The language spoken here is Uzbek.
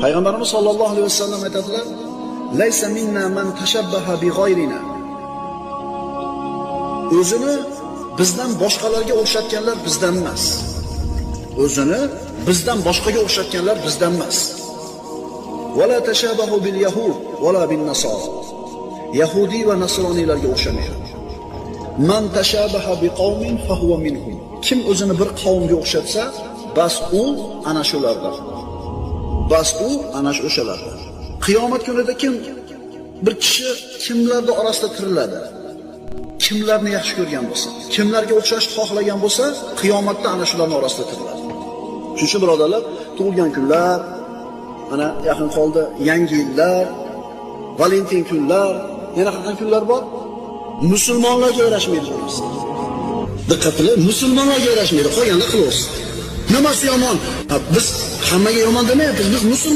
Payg'ambarimiz sollallohu alayhi vasallam aytadilar: "Laysa minna man tashabbaha bi g'ayrina." O'zini bizdan boshqalarga o'xshatganlar bizdan emas. O'zini bizdan boshqaga o'xshatganlar bizdan emas. Wala tashabahu bil yahud wala bin nasara. Yahudi va nasroniylarga o'xshamaydi. Man tashabaha bi qawmin fa huwa minhum. Kim o'zini bir qavmga o'xshatsa, bas u ana shulardir. Bas u ana o'shalardir. Qiyomat kunida bir kishi kimlarning orasida tiriladi? Kimlarni yaxshi ko'rgan bo'lsa, kimlarga o'xshashni xohlagan bo'lsa, qiyomatda ana shularning orasida tiriladi. Shuning uchun birodarlar, tug'ilgan kunlar, mana yaqin qoldi yangi yillar, Valentin kunlar, yana qanday kunlar bor? Musulmonlarga yarashmaydi bu narsa. Diqqat qiling, musulmonlarga yarashmaydi, qolganda qilaversin. Nimasi yomon? Biz hammaga yomon demayapmiz, biz musulmon